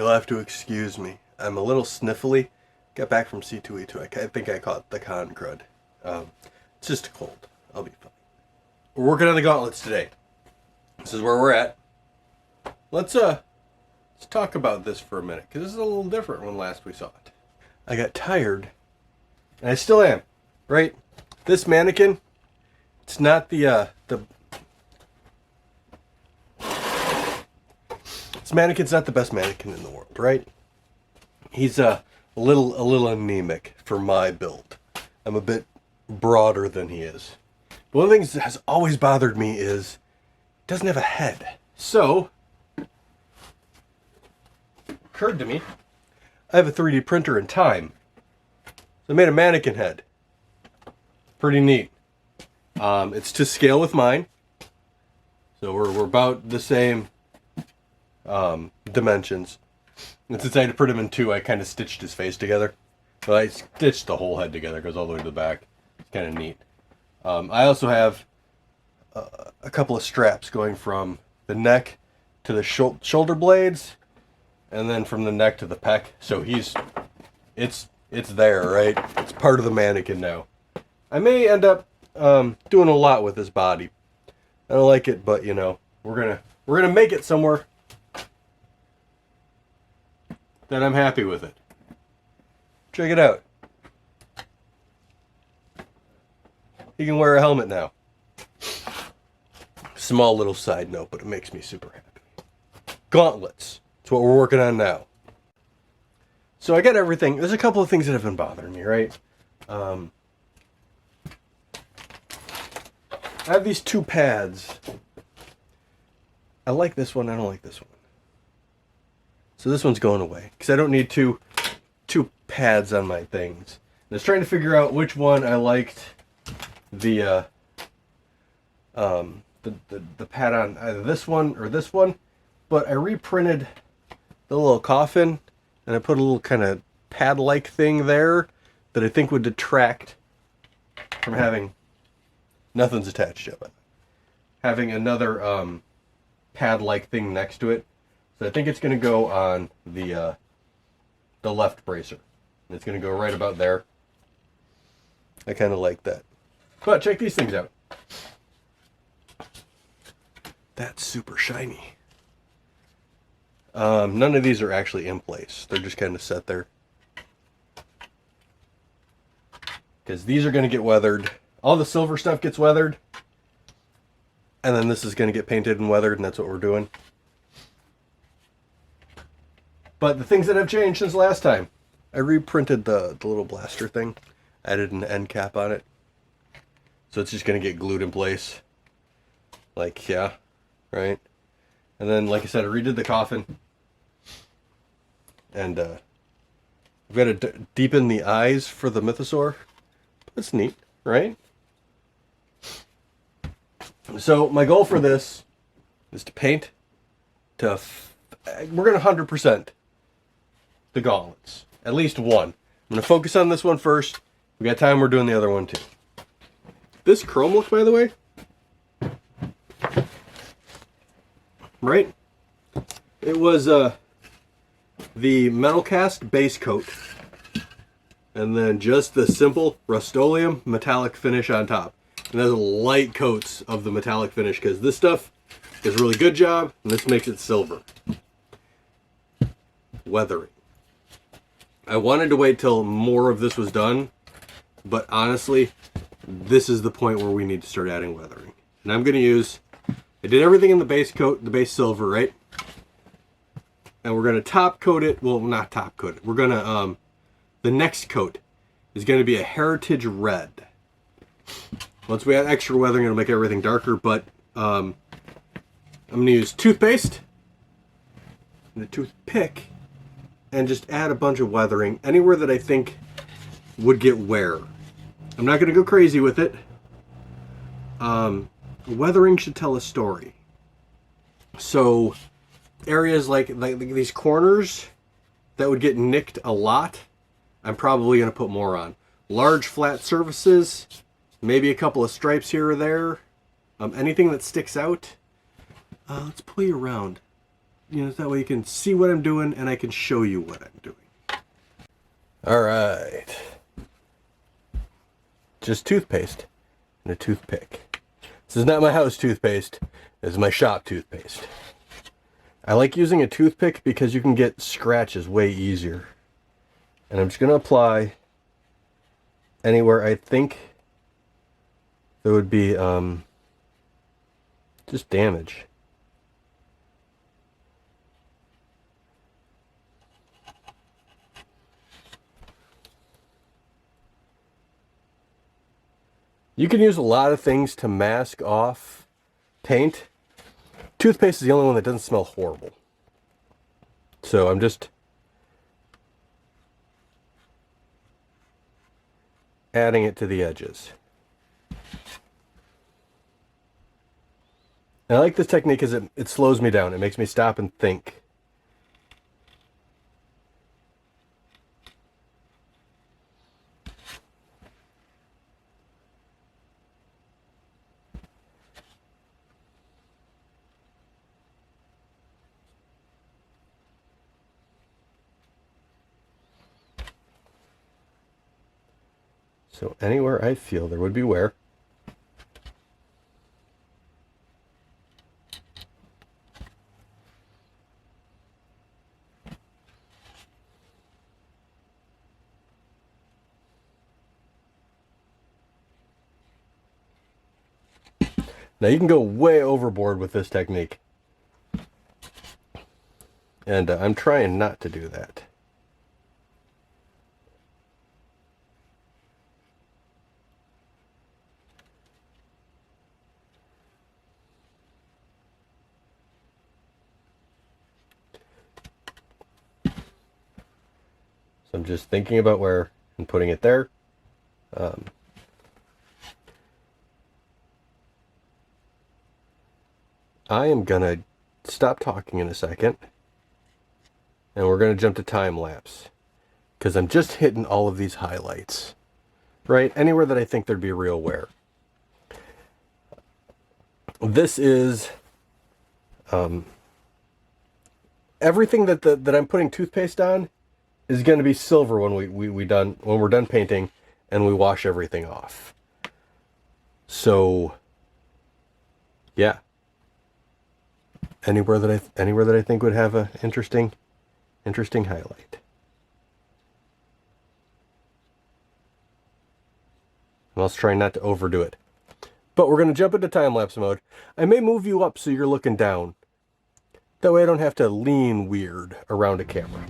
You'll have to excuse me. I'm a little sniffly. Got back from C2E2. I think I caught the con crud. It's just a cold. I'll be fine. We're working on the gauntlets today. This is where we're at. Let's talk about this for a minute, because this is a little different when last we saw it. I got tired, and I still am, right? This mannequin, it's not this mannequin's not the best mannequin in the world, right? He's a little anemic for my build. I'm a bit broader than he is. But one of the things that has always bothered me is he doesn't have a head. So occurred to me, I have a 3D printer in time. So I made a mannequin head. Pretty neat. It's to scale with mine. So we're about the same dimensions. And since I had to print him in two, I kind of stitched his face together. So I stitched the whole head together, goes all the way to the back. It's kind of neat. I also have a couple of straps going from the neck to the shoulder blades, and then from the neck to the pec. So it's there, right? It's part of the mannequin now. I may end up doing a lot with his body. I don't like it, but you know, we're gonna make it somewhere that I'm happy with it. Check it out. He can wear a helmet now. Small little side note, but it makes me super happy. Gauntlets. That's what we're working on now. So I got everything. There's a couple of things that have been bothering me, right? I have these two pads. I like this one. I don't like this one. So this one's going away because I don't need two pads on my things. I was trying to figure out which one I liked the pad on, either this one or this one, but I reprinted the little coffin and I put a little kind of pad-like thing there that I think would detract from having, nothing's attached yet, but having another pad-like thing next to it. So I think it's going to go on the left bracer. It's going to go right about there. I kind of like that. But check these things out. That's super shiny. None of these are actually in place. They're just kind of set there. Because these are going to get weathered. All the silver stuff gets weathered. And then this is going to get painted and weathered, and that's what we're doing. But the things that have changed since last time. I reprinted the little blaster thing. Added an end cap on it. So it's just going to get glued in place. Like, yeah. Right? And then, like I said, I redid the coffin. And I've got to deepen the eyes for the mythosaur. That's neat, right? So my goal for this is to paint to... we're going to 100% the gauntlets. At least one. I'm going to focus on this one first. If we got time, we're doing the other one too. This chrome look, by the way, right? It was the metal cast base coat, and then just the simple Rust-Oleum metallic finish on top. And there's light coats of the metallic finish because this stuff does a really good job, and this makes it silver. Weathering. I wanted to wait till more of this was done, but honestly, this is the point where we need to start adding weathering. And I'm going to use, I did everything in the base coat, the base silver, right? And we're going to top coat it, well, not top coat it. We're going to, the next coat is going to be a heritage red. Once we add extra weathering, it'll make everything darker, but I'm going to use toothpaste and a toothpick and just add a bunch of weathering anywhere that I think would get wear. I'm not going to go crazy with it. Weathering should tell a story. So areas like these corners that would get nicked a lot, I'm probably going to put more on. Large flat surfaces, maybe a couple of stripes here or there. Anything that sticks out. Let's pull you around. you know, that way you can see what I'm doing and I can show you what I'm doing. All right. Just toothpaste and a toothpick. This is not my house toothpaste. This is my shop toothpaste. I like using a toothpick because you can get scratches way easier. And I'm just going to apply anywhere I think there would be just damage. You can use a lot of things to mask off paint. Toothpaste is the only one that doesn't smell horrible. So I'm just adding it to the edges. And I like this technique because it slows me down. It makes me stop and think. So anywhere I feel there would be wear. Now you can go way overboard with this technique. And I'm trying not to do that. So I'm just thinking about where and putting it there. I am going to stop talking in a second. And we're going to jump to time lapse. Because I'm just hitting all of these highlights. Right? Anywhere that I think there'd be real wear. This is everything that I'm putting toothpaste on is going to be silver when we're done painting and we wash everything off. So yeah, anywhere that I think would have a interesting highlight. And let's try not to overdo it. But we're going to jump into time-lapse mode. I may move you up so you're looking down. That way I don't have to lean weird around a camera.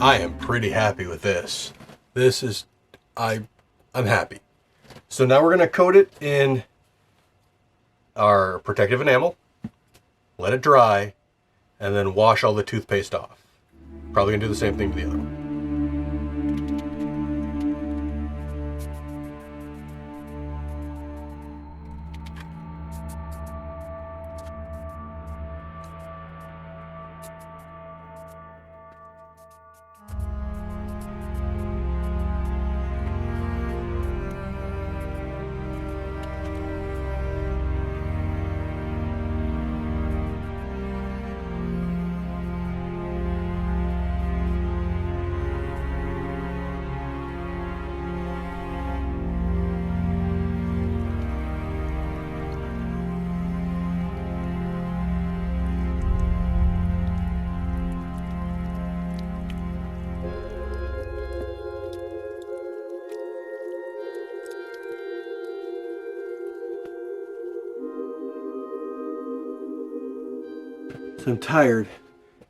I am pretty happy with this. This is, I'm happy. So now we're going to coat it in our protective enamel, let it dry, and then wash all the toothpaste off. Probably going to do the same thing to the other one. So I'm tired,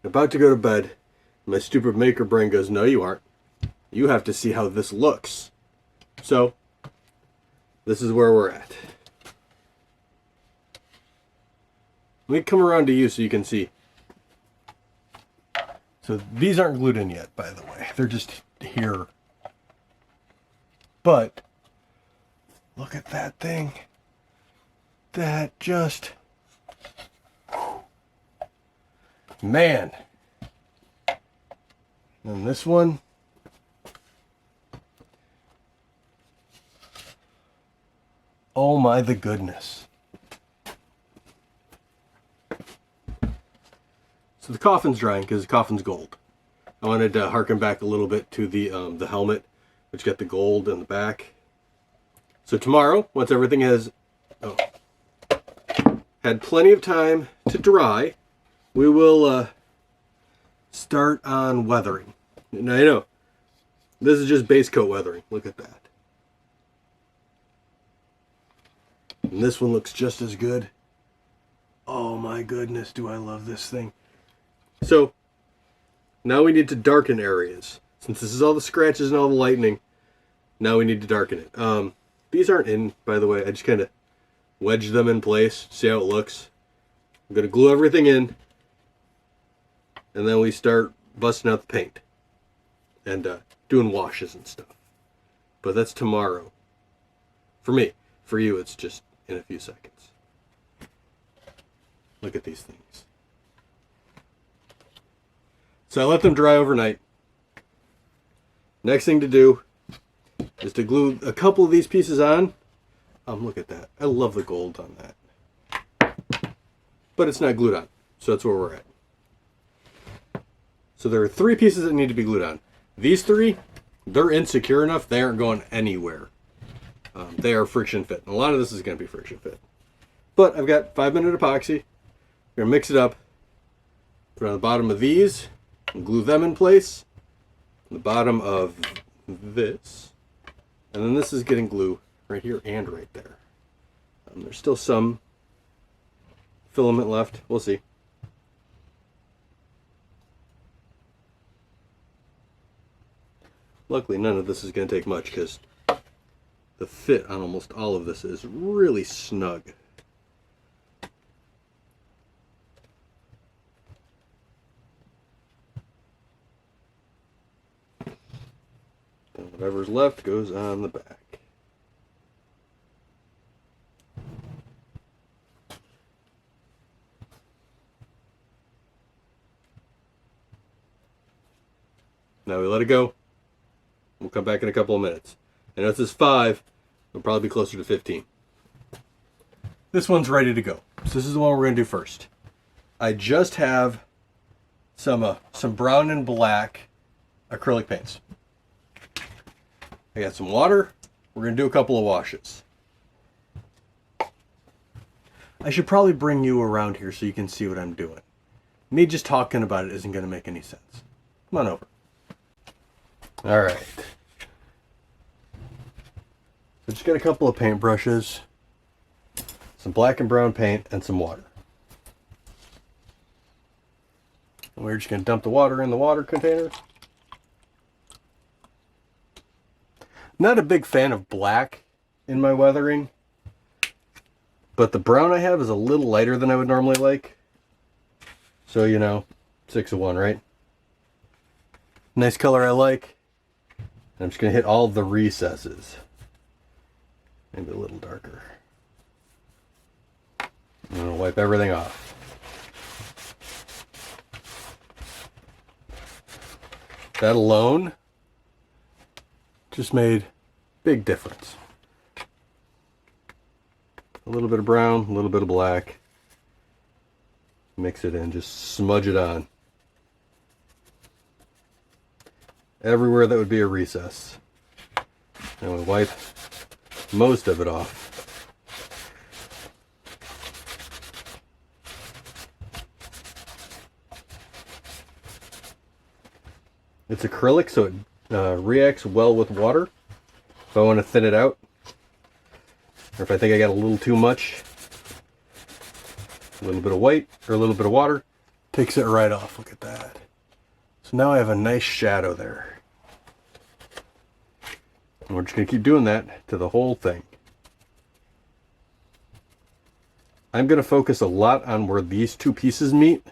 about to go to bed. My stupid maker brain goes, no you aren't. You have to see how this looks. So, this is where we're at. Let me come around to you so you can see. So these aren't glued in yet, by the way. They're just here. But, look at that thing. That just... Man. And this one. Oh my the goodness. So the coffin's drying because the coffin's gold. I wanted to harken back a little bit to the helmet, which got the gold in the back. So tomorrow, once everything has had plenty of time to dry, we will start on weathering. Now I know this is just base coat weathering. Look at that. And this one looks just as good. Oh my goodness, do I love this thing. So, now we need to darken areas. Since this is all the scratches and all the lightning, now we need to darken it. These aren't in, by the way. I just kind of wedge them in place, see how it looks. I'm going to glue everything in, and then we start busting out the paint and doing washes and stuff. But that's tomorrow. For me. For you, it's just in a few seconds. Look at these things. So I let them dry overnight. Next thing to do is to glue a couple of these pieces on. Look at that. I love the gold on that. But it's not glued on. So that's where we're at. So there are 3 pieces that need to be glued on. These 3, they're insecure enough. They aren't going anywhere. They are friction fit. And a lot of this is going to be friction fit. But I've got 5-minute epoxy. We're going to mix it up. Put it on the bottom of these. And glue them in place. On the bottom of this. And then this is getting glue right here and right there. There's still some filament left. We'll see. Luckily, none of this is going to take much because the fit on almost all of this is really snug. And whatever's left goes on the back. Now we let it go. We'll come back in a couple of minutes. And if this is 5, it'll probably be closer to 15. This one's ready to go. So this is the one we're going to do first. I just have some brown and black acrylic paints. I got some water. We're going to do a couple of washes. I should probably bring you around here so you can see what I'm doing. Me just talking about it isn't going to make any sense. Come on over. All right. So just got a couple of paint brushes, some black and brown paint, and some water. And we're just going to dump the water in the water container. Not a big fan of black in my weathering, but the brown I have is a little lighter than I would normally like. So, you know, 6 of 1, right? Nice color I like. I'm just going to hit all the recesses. Maybe a little darker. I'm going to wipe everything off. That alone just made big difference. A little bit of brown, a little bit of black. Mix it in, just smudge it on. Everywhere that would be a recess. And we wipe most of it off. It's acrylic, so it reacts well with water. If I want to thin it out, or if I think I got a little too much, a little bit of white or a little bit of water, Takes it right off. Look at that. So now I have a nice shadow there. And we're just going to keep doing that to the whole thing. I'm going to focus a lot on where these two pieces meet,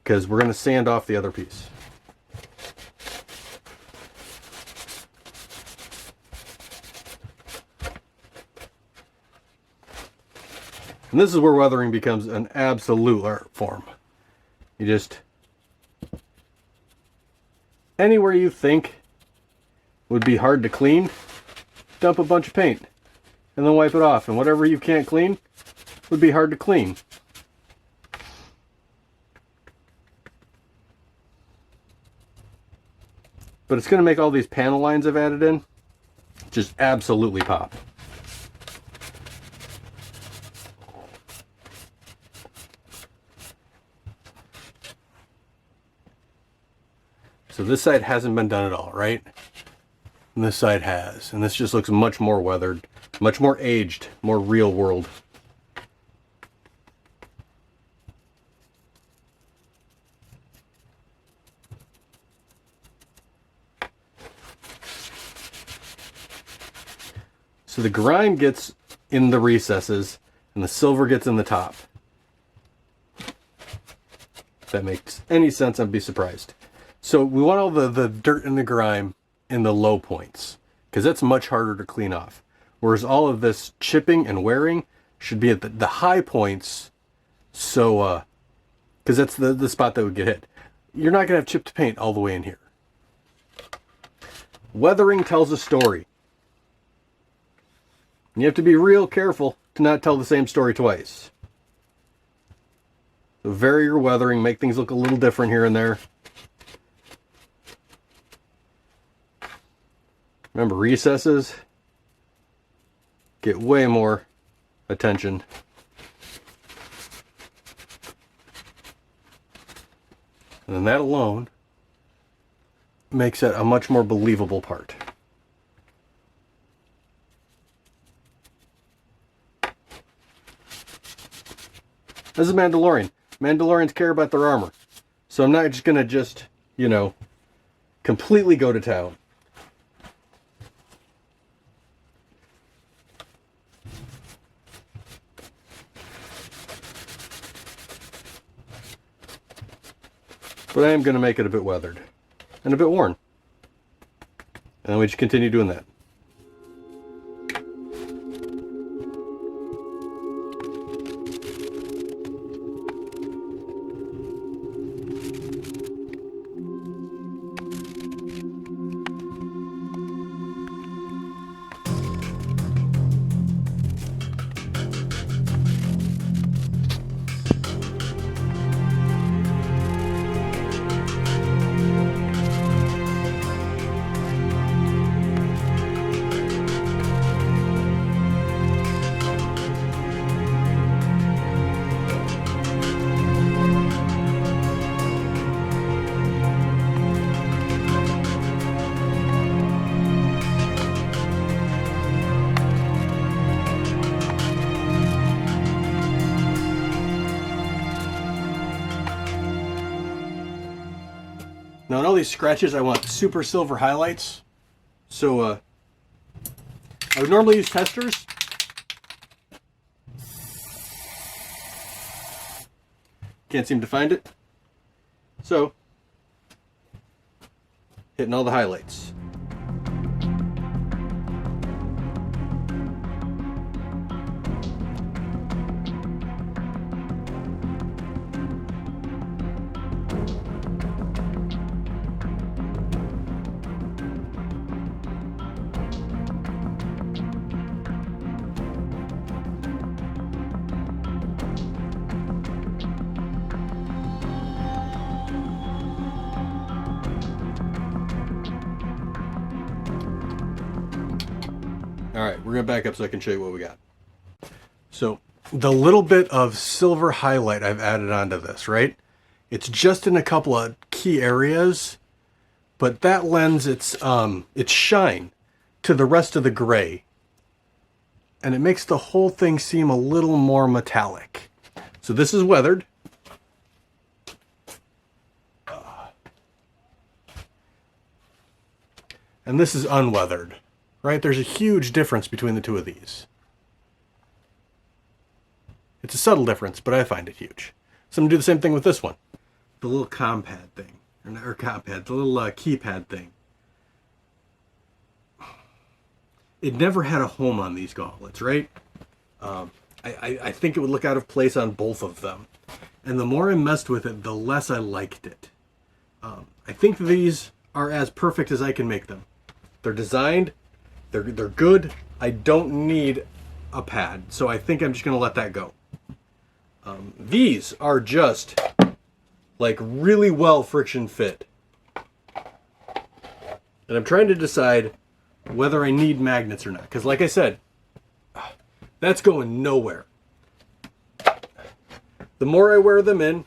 because we're going to sand off the other piece. And this is where weathering becomes an absolute art form. You just, anywhere you think would be hard to clean, dump a bunch of paint and then wipe it off. And whatever you can't clean would be hard to clean. But it's going to make all these panel lines I've added in just absolutely pop. So this side hasn't been done at all, right? And this side has. And this just looks much more weathered, much more aged, more real world. So the grime gets in the recesses and the silver gets in the top. If that makes any sense, I'd be surprised. So we want all the dirt and the grime in the low points, because that's much harder to clean off. Whereas all of this chipping and wearing should be at the high points, so because that's the spot that would get hit. You're not going to have chipped paint all the way in here. Weathering tells a story. And you have to be real careful to not tell the same story twice. So vary your weathering, make things look a little different here and there. Remember, recesses get way more attention. And then that alone makes it a much more believable part. This is Mandalorian. Mandalorians care about their armor. So I'm not just going to you know, completely go to town. But I am going to make it a bit weathered and a bit worn. And then we just continue doing that. Now on all these scratches I want super silver highlights. So I would normally use testers. Can't seem to find it. So hitting all the highlights. Alright, we're going to back up so I can show you what we got. So, the little bit of silver highlight I've added onto this, right? It's just in a couple of key areas, but that lends its shine to the rest of the gray. And it makes the whole thing seem a little more metallic. So this is weathered. and this is unweathered, right? There's a huge difference between the two of these. It's a subtle difference, but I find it huge. So I'm going to do the same thing with this one. The little compad thing. Or compad, the little keypad thing. It never had a home on these gauntlets, right? I think it would look out of place on both of them. And the more I messed with it, the less I liked it. I think these are as perfect as I can make them. They're designed, they're good. I don't need a pad, so I think I'm just going to let that go. These are just like really well friction fit. And I'm trying to decide whether I need magnets or not. Because like I said, that's going nowhere. The more I wear them in,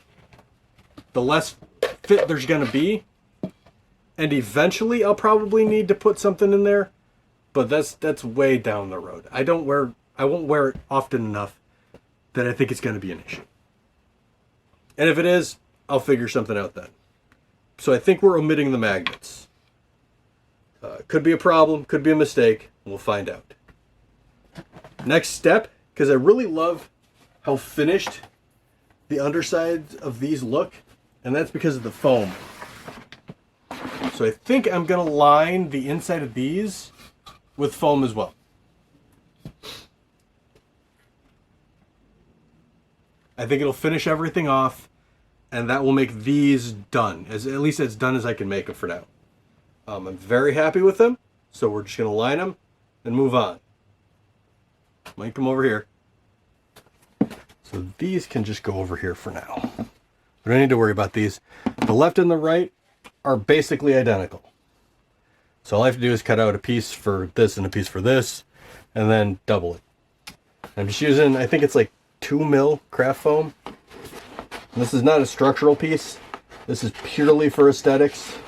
the less fit there's going to be. And eventually I'll probably need to put something in there. But that's way down the road. I won't wear it often enough that I think it's going to be an issue. And if it is, I'll figure something out then. So I think we're omitting the magnets. Could be a problem, could be a mistake. We'll find out. Next step, because I really love how finished the undersides of these look, and that's because of the foam. So I think I'm going to line the inside of these with foam as well. I think it'll finish everything off, and that will make these done, at least as done as I can make them for now. I'm very happy with them, so we're just going to line them and move on. Might come over here. So these can just go over here for now. We don't need to worry about these. The left and the right are basically identical. So all I have to do is cut out a piece for this and a piece for this, and then double it. I'm just using, I think it's like 2 mil craft foam. And this is not a structural piece. This is purely for aesthetics.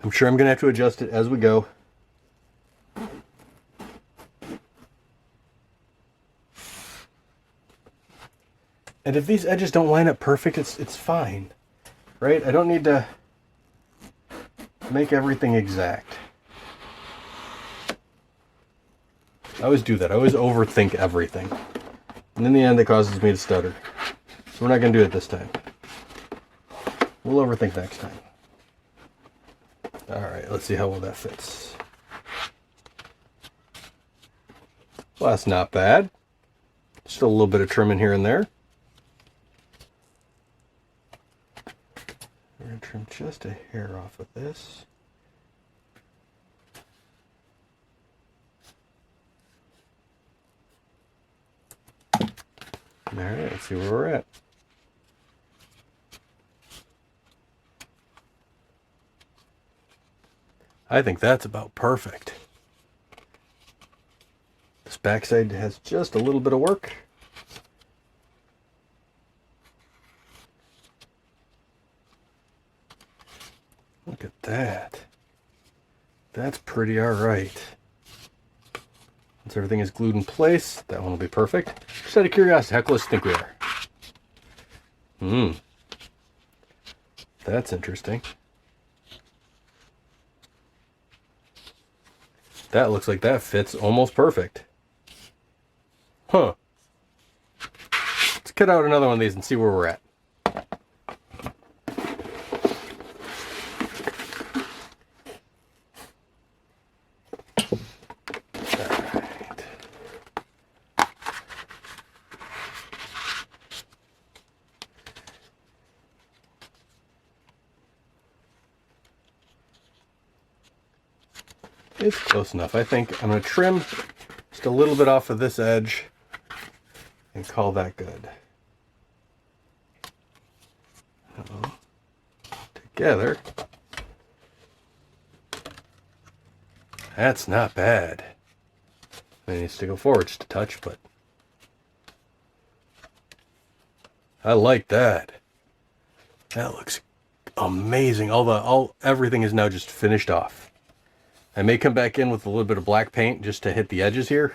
I'm sure I'm going to have to adjust it as we go. And if these edges don't line up perfect, it's fine, right? I don't need to make everything exact. I always do that. I always overthink everything. And in the end, it causes me to stutter. So we're not going to do it this time. We'll overthink next time. Alright, let's see how well that fits. Well, that's not bad. Just a little bit of trimming here and there. We're going to trim just a hair off of this. Alright, let's see where we're at. I think that's about perfect. This backside has just a little bit of work. Look at that. That's pretty alright. Once everything is glued in place, that one will be perfect. Just out of curiosity, how close do you think we are? That's interesting. That looks like that fits almost perfect. Huh. Let's cut out another one of these and see where we're at. Alright. It's close enough. I think I'm going to trim just a little bit off of this edge and call that good. Together. That's not bad. It needs to go forward just a touch, but I like that. That looks amazing. Everything is now just finished off. I may come back in with a little bit of black paint just to hit the edges here,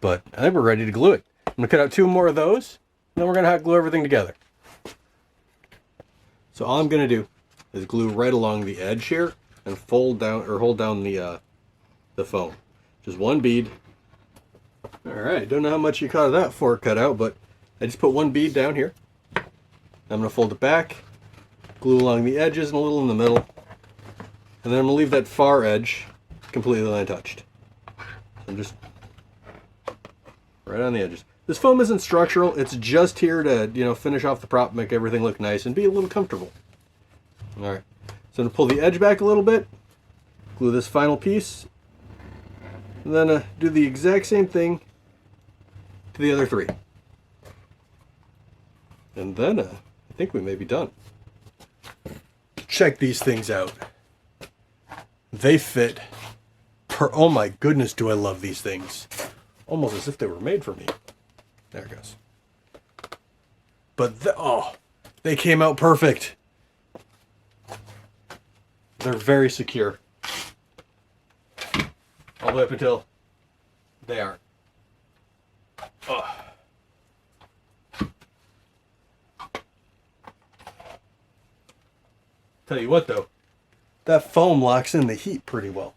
but I think we're ready to glue it. I'm going to cut out 2 more of those, and then we're going to hot glue everything together. So all I'm going to do is glue right along the edge here and fold down or hold down the foam. Just 1 bead. All right, don't know how much you caught of that fork cut out, but I just put 1 bead down here. I'm going to fold it back, glue along the edges and a little in the middle, and then I'm going to leave that far edge completely untouched. I'm just right on the edges. This foam isn't structural, it's just here to, you know, finish off the prop, make everything look nice, and be a little comfortable. Alright, so I'm going to pull the edge back a little bit, glue this final piece, and then do the exact same thing to the other 3. And then I think we may be done. Check these things out. They fit oh my goodness, do I love these things. Almost as if they were made for me. There it goes. But oh, they came out perfect. They're very secure. All the way up until they aren't. Oh. Tell you what though, that foam locks in the heat pretty well.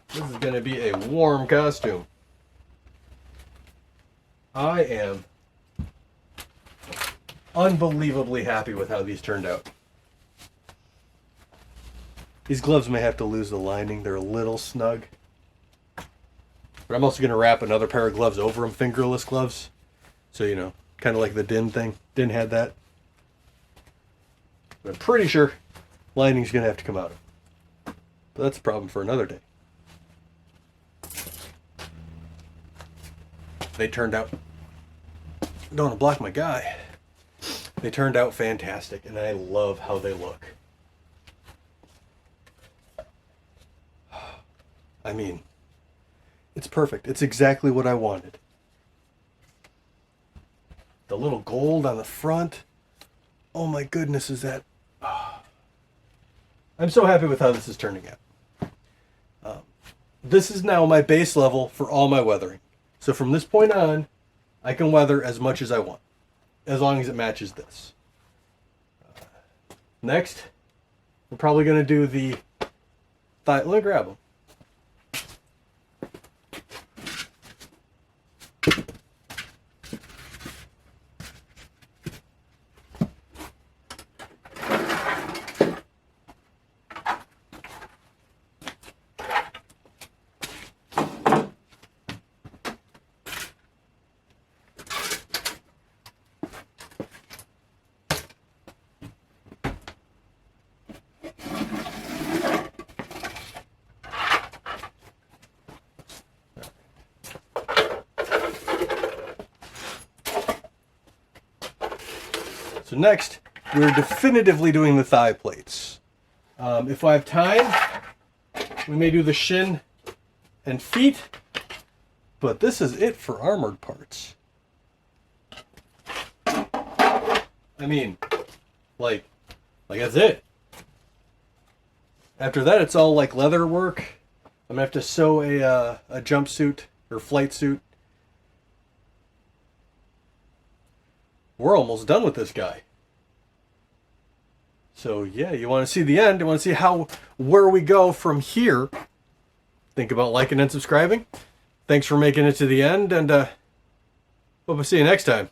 This is going to be a warm costume. I am unbelievably happy with how these turned out. These gloves may have to lose the lining. They're a little snug. But I'm also going to wrap another pair of gloves over them, fingerless gloves. So, you know, kind of like the Din thing. Din had that. But I'm pretty sure lining's going to have to come out. But that's a problem for another day. They turned out, don't want to block my guy. They turned out fantastic, and I love how they look. I mean, it's perfect. It's exactly what I wanted. The little gold on the front. Oh my goodness, is that... I'm so happy with how this is turning out. This is now my base level for all my weathering. So from this point on, I can weather as much as I want, as long as it matches this. Next, we're probably going to do the thigh. Let me grab them. So next, we're definitively doing the thigh plates. If I have time, we may do the shin and feet, but this is it for armored parts. I mean, like that's it. After that, it's all like leather work. I'm gonna have to sew a jumpsuit or flight suit. We're almost done with this guy. So yeah, you want to see the end, you want to see where we go from here. Think about liking and subscribing. Thanks for making it to the end, and hope I see you next time.